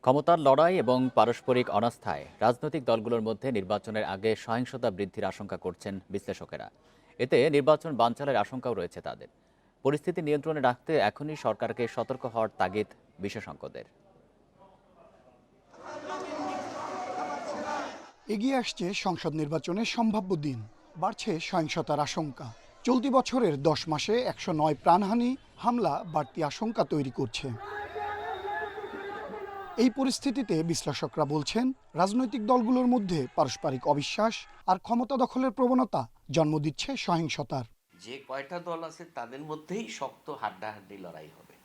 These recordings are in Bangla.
ক্ষমতার লড়াই এবং পারস্পরিক অনাস্থায় রাজনৈতিক দলগুলোর মধ্যে নির্বাচনের আগে সহিংসতা বৃদ্ধির আশঙ্কা করছেন বিশ্লেষকেরা। এতে নির্বাচন বানচালের আশঙ্কাও রয়েছে তাদের। পরিস্থিতি নিয়ন্ত্রণে রাখতে এখনই সরকারকে সতর্ক হওয়ার তাগিদ বিশেষজ্ঞদের। এগিয়ে আসছে সংসদ নির্বাচনের সম্ভাব্য দিন, বাড়ছে সহিংসতার আশঙ্কা। চলতি বছরের 10 মাসে 109 প্রাণহানি, হামলা বাড়তি আশঙ্কা তৈরি করছে। এই পরিস্থিতিতে বিশ্লেষকরা বলছেন, রাজনৈতিক দলগুলোর মধ্যে পারস্পরিক অবিশ্বাস আর ক্ষমতা দখলের প্রবণতা জন্ম দিচ্ছে সহিংসতার। যে কয়টা দল আছে তাদের মধ্যেই শক্ত হাড্ডাহাড্ডি লড়াই হবে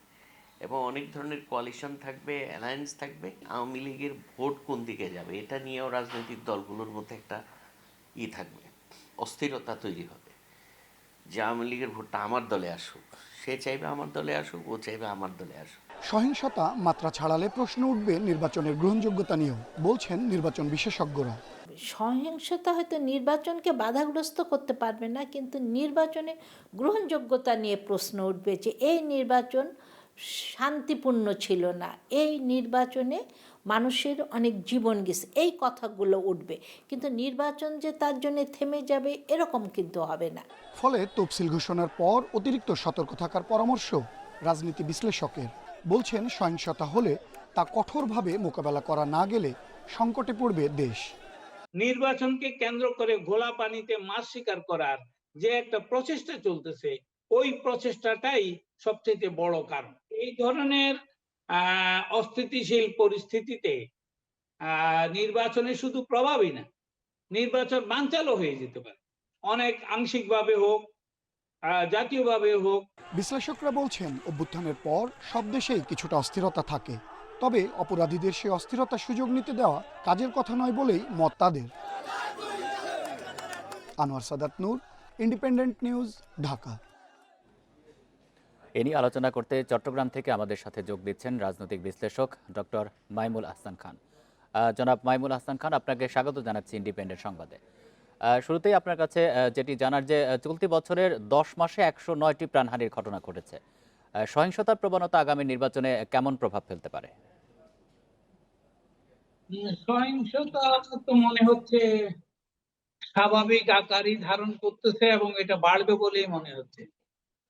এবং অনেক ধরনের কোয়ালিশন থাকবে, অ্যালায়েন্স থাকবে। আওয়ামী লীগের ভোট কোন দিকে যাবে এটা নিয়েও রাজনৈতিক দলগুলোর মধ্যে একটা থাকবে, অস্থিরতা তৈরি হবে যে আওয়ামী লীগের ভোটটা আমার দলে আসুক, সে চাইবে আমার দলে আসুক, ও চাইবে আমার দলে আসুক। সহিংসতা মাত্রা ছাড়ালে প্রশ্ন উঠবে নির্বাচনের গ্রহণযোগ্যতা নিয়েও, বলছেন নির্বাচন বিশেষজ্ঞরা। সহিংসতা হয়তো নির্বাচনকে বাধাগ্রস্ত করতে পারবে না, কিন্তু নির্বাচনে গ্রহণযোগ্যতা নিয়ে প্রশ্ন উঠবে যে এই নির্বাচন শান্তিপূর্ণ ছিল না, এই নির্বাচনে মানুষের অনেক জীবন গেছে, এই কথাগুলো উঠবে। কিন্তু নির্বাচন যে তার জন্য থেমে যাবে এরকম কিন্তু হবে না। ফলে তফসিল ঘোষণার পর অতিরিক্ত সতর্ক থাকার পরামর্শ রাজনীতি বিশ্লেষকের। বলছেন, সহিংসতা হলে তা কঠোরভাবে মোকাবেলা করা না গেলে সংকটে পড়বে দেশ। নির্বাচনকে কেন্দ্র করে ঘোলা পানিতে মাছ শিকার করার যে একটা প্রচেষ্টা চলতেছে, ওই প্রচেষ্টাটাই সবচেয়ে বড় কারণ। এই ধরনের অস্থিতিশীল পরিস্থিতিতে নির্বাচনের শুধু প্রভাবই না, নির্বাচন বানচালও হয়ে যেতে পারে, অনেক আংশিকভাবে হোক, জাতীয়ভাবে হোক। বিশ্লেষকরা বলছেন, অভ্যুত্থানের পর সব দেশেই কিছুটা অস্থিরতা থাকে, তবে অপরাধীদের সেই অস্থিরতার সুযোগ নিতে দেওয়া কাজের কথা নয় বলেই মত তাদের। আনোয়ার সাদাত নূর, ইন্ডিপেন্ডেন্ট নিউজ, ঢাকা। এ নিয়ে আলোচনা করতে চট্টগ্রাম থেকে আমাদের সাথে যোগ দিচ্ছেন রাজনৈতিক বিশ্লেষক ডক্টর মাইমুল আহসান খান। জনাব মাইমুল আহসান খান, আপনাকে স্বাগত জানাচ্ছি ইন্ডিপেন্ডেন্ট সংবাদে। শুরুতেই আপনার কাছে যেটি জানার, যে চলতি বছরের 10 মাসে 109টি প্রাণহানির ঘটনা ঘটেছে। সহিংসতার প্রবণতা আগামী নির্বাচনে কেমন প্রভাব ফেলতে পারে? সহিংসতা তো মনে হচ্ছে স্বাভাবিক আকারই ধারণ করতেছে এবং এটা বাড়বে বলেই মনে হচ্ছে।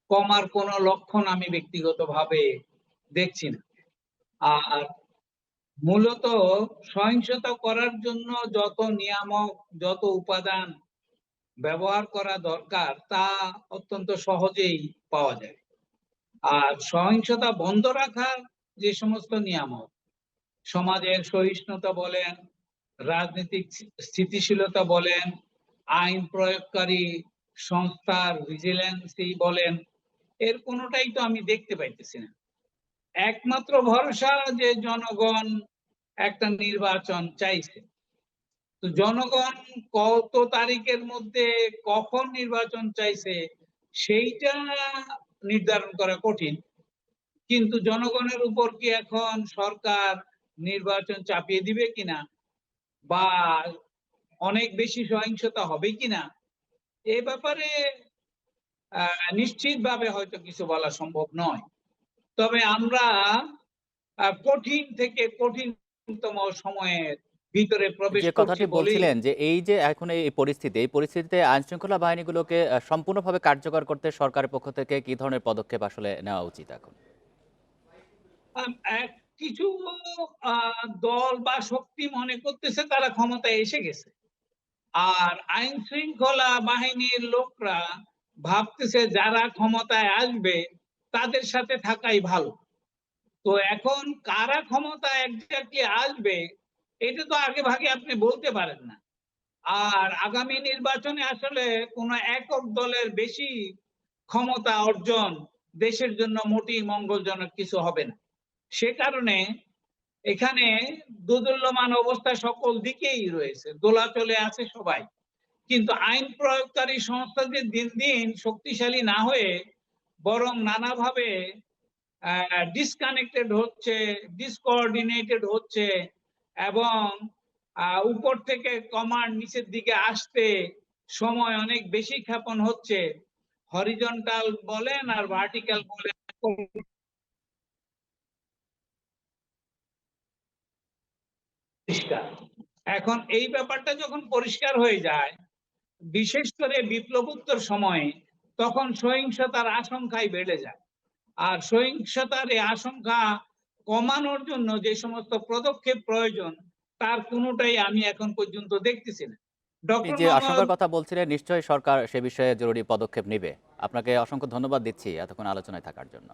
কমার কোনো লক্ষণ আমি ব্যক্তিগতভাবে দেখছি না। আর মূলত সহিংসতা করার জন্য যত নিয়ামক, যত উপাদান ব্যবহার করা দরকার তা অত্যন্ত সহজেই পাওয়া যায়। আর সহিংসতা বন্ধ রাখার যে সমস্ত নিয়ামক, সমাজের সহিষ্ণুতা বলেন, রাজনৈতিক স্থিতিশীলতা বলেন, আইন প্রয়োগকারী সংস্থার ভিজিলেন্সি বলেন, এর কোনোটাই তো আমি দেখতে পাইতেছি না। একমাত্র ভরসা যে জনগণ একটা নির্বাচন চাইছে। তো জনগণ কত তারিখের মধ্যে কখন নির্বাচন চাইছে সেইটা নির্ধারণ করা কঠিন। কিন্তু জনগণের উপর কি এখন সরকার নির্বাচন চাপিয়ে দিবে কিনা বা অনেক বেশি সহিংসতা হবে কিনা, এ ব্যাপারে নিশ্চিতভাবে হয়তো কিছু বলা সম্ভব নয়। তবে আমরা কঠিন থেকে কঠিনতম সময়ের ভিতরে প্রবেশ যে করছি কথাটি বলেই। বলছিলেন, যে এই যে এখন এই পরিস্থিতিতে আইন শৃঙ্খলা বাহিনীগুলোকে সম্পূর্ণভাবে কার্যকর করতে সরকারের পক্ষ থেকে কি ধরনের পদক্ষেপ আসলে নেওয়া উচিত এখন? কিছু দল বা শক্তি মনে করতেছে তারা ক্ষমতায় এসে গেছে, আর আইন শৃঙ্খলা বাহিনীর লোকরা ভাবতেছে যারা ক্ষমতায় আসবে তাদের সাথে থাকাই ভালো। তো এখন কারা ক্ষমতা একজাক্টলি আসবে এটা তো আগে ভাগে আপনি বলতে পারেন না। আর আগামী নির্বাচনে আসলে কোন একক দলের বেশি ক্ষমতা অর্জন দেশের জন্য মোটেই মঙ্গলজনক কিছু হবে না। সে কারণে এখানে দোদুল্যমান অবস্থা সকল দিকেই রয়েছে, দোলাচলে আছে সবাই। কিন্তু আইন প্রয়োগকারী সংস্থা যে দিন দিন শক্তিশালী না হয়ে বরং নানাভাবে ডিসকানেক্টেড হচ্ছে, ডিসকোঅর্ডিনেটেড হচ্ছে এবং উপর থেকে কমান্ড নিচের দিকে আসতে সময় অনেক বেশি ক্ষেপণ হচ্ছে। হরিজন্টাল বলেন আর ভার্টিক্যাল বলেন, পরিষ্কার। এখন এই ব্যাপারটা যখন পরিষ্কার হয়ে যায়, বিশেষ করে বিপ্লবোত্তর সময়ে, তখন সহিংসতার আশঙ্কাই বেড়ে যায়। আর সহিংসতার এই আশঙ্কা কমানোর জন্য যে সমস্ত পদক্ষেপ প্রয়োজন, তার কোনোটাই আমি এখন পর্যন্ত দেখতেছি না। আপনি ডক্টর যে মোহাম্মদ আশঙ্কার কথা বলছিলেন নিশ্চয়ই সরকার সে বিষয়ে জরুরি পদক্ষেপ নেবে। আপনাকে অসংখ্য ধন্যবাদ দিচ্ছি এতক্ষণ আলোচনায় থাকার জন্য।